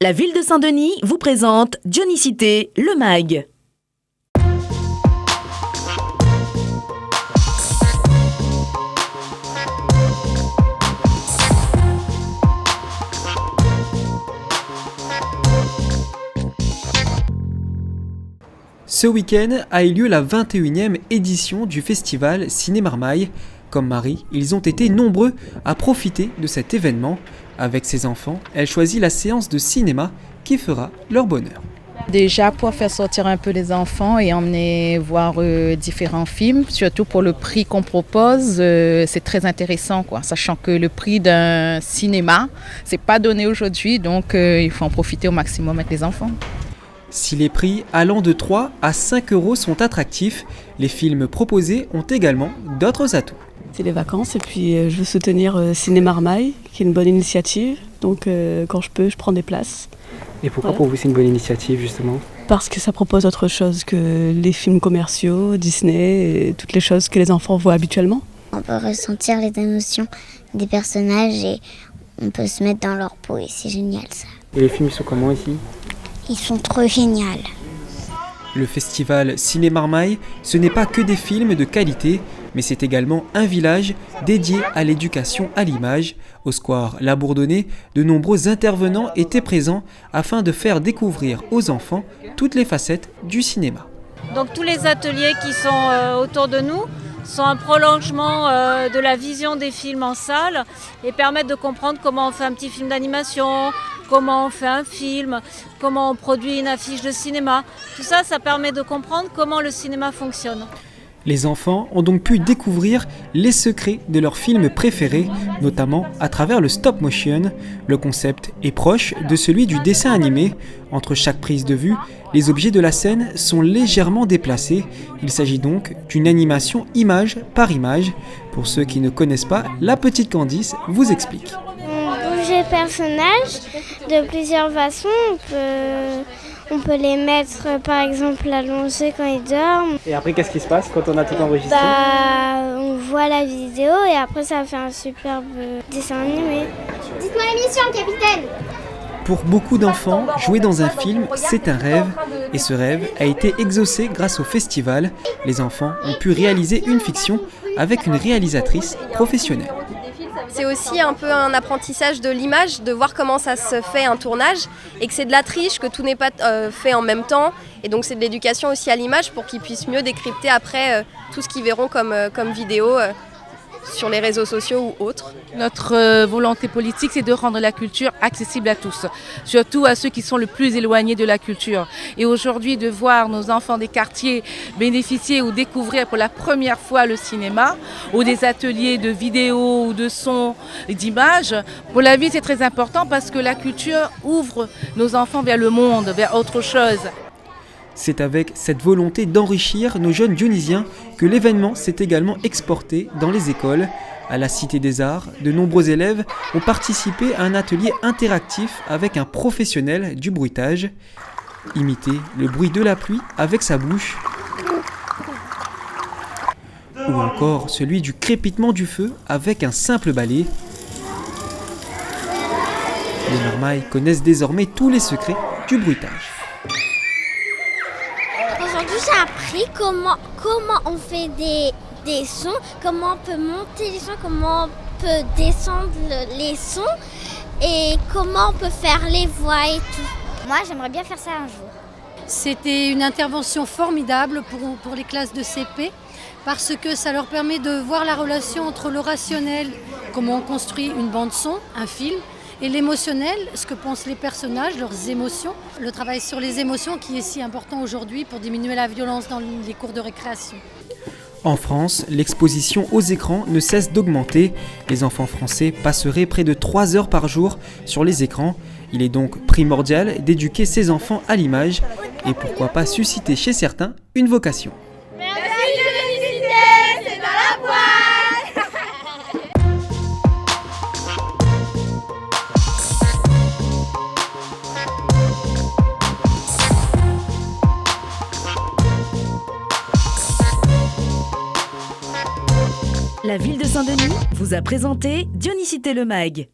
La ville de Saint-Denis vous présente Dionysité, le MAG. Ce week-end a eu lieu la 21e édition du festival Ciné Marmaille. Comme Marie, ils ont été nombreux à profiter de cet événement. Avec ses enfants, elle choisit la séance de cinéma qui fera leur bonheur. Déjà pour faire sortir un peu les enfants et emmener voir différents films, surtout pour le prix qu'on propose, c'est très intéressant, sachant que le prix d'un cinéma, c'est pas donné aujourd'hui, donc il faut en profiter au maximum avec les enfants. Si les prix allant de 3 à 5 euros sont attractifs, les films proposés ont également d'autres atouts. C'est les vacances et puis je veux soutenir Ciné Marmaille, qui est une bonne initiative. Donc quand je peux, je prends des places. Et pourquoi pour vous c'est une bonne initiative justement ? Parce que ça propose autre chose que les films commerciaux, Disney et toutes les choses que les enfants voient habituellement. On peut ressentir les émotions des personnages et on peut se mettre dans leur peau et c'est génial ça. Et les films sont comment ici ? Ils sont trop géniaux. Le festival Ciné Marmaille, ce n'est pas que des films de qualité, mais c'est également un village dédié à l'éducation à l'image. Au square La Bourdonnais, de nombreux intervenants étaient présents afin de faire découvrir aux enfants toutes les facettes du cinéma. Donc tous les ateliers qui sont autour de nous sont un prolongement de la vision des films en salle et permettent de comprendre comment on fait un petit film d'animation, comment on fait un film, comment on produit une affiche de cinéma. Tout ça, ça permet de comprendre comment le cinéma fonctionne. Les enfants ont donc pu découvrir les secrets de leurs films préférés, notamment à travers le stop motion. Le concept est proche de celui du dessin animé. Entre chaque prise de vue, les objets de la scène sont légèrement déplacés. Il s'agit donc d'une animation image par image. Pour ceux qui ne connaissent pas, la petite Candice vous explique. On bouge les personnages de plusieurs façons. On peut les mettre par exemple allongés quand ils dorment. Et après, qu'est-ce qui se passe quand on a tout enregistré ? On voit la vidéo et après ça fait un superbe dessin animé. Dites-moi la mission, capitaine. Pour beaucoup d'enfants, jouer dans un film, c'est un rêve. Et ce rêve a été exaucé grâce au festival. Les enfants ont pu réaliser une fiction avec une réalisatrice professionnelle. C'est aussi un peu un apprentissage de l'image, de voir comment ça se fait un tournage et que c'est de la triche, que tout n'est pas fait en même temps. Et donc c'est de l'éducation aussi à l'image pour qu'ils puissent mieux décrypter après tout ce qu'ils verront comme vidéo sur les réseaux sociaux ou autres. Notre volonté politique, c'est de rendre la culture accessible à tous, surtout à ceux qui sont le plus éloignés de la culture. Et aujourd'hui, de voir nos enfants des quartiers bénéficier ou découvrir pour la première fois le cinéma, ou des ateliers de vidéo ou de son et d'images, pour la vie, c'est très important parce que la culture ouvre nos enfants vers le monde, vers autre chose. C'est avec cette volonté d'enrichir nos jeunes dionysiens que l'événement s'est également exporté dans les écoles. À la Cité des Arts, de nombreux élèves ont participé à un atelier interactif avec un professionnel du bruitage. Imiter le bruit de la pluie avec sa bouche. Ou encore celui du crépitement du feu avec un simple balai. Les Marmailles connaissent désormais tous les secrets du bruitage. Aujourd'hui, j'ai appris comment on fait des sons, comment on peut monter les sons, comment on peut descendre les sons et comment on peut faire les voix et tout. Moi, j'aimerais bien faire ça un jour. C'était une intervention formidable pour les classes de CP parce que ça leur permet de voir la relation entre le rationnel, comment on construit une bande son, un film, et l'émotionnel, ce que pensent les personnages, leurs émotions. Le travail sur les émotions qui est si important aujourd'hui pour diminuer la violence dans les cours de récréation. En France, l'exposition aux écrans ne cesse d'augmenter. Les enfants français passeraient près de 3 heures par jour sur les écrans. Il est donc primordial d'éduquer ces enfants à l'image et pourquoi pas susciter chez certains une vocation. Merci Dionysité, c'est dans la boîte. La ville de Saint-Denis vous a présenté Dionysité, le MAG.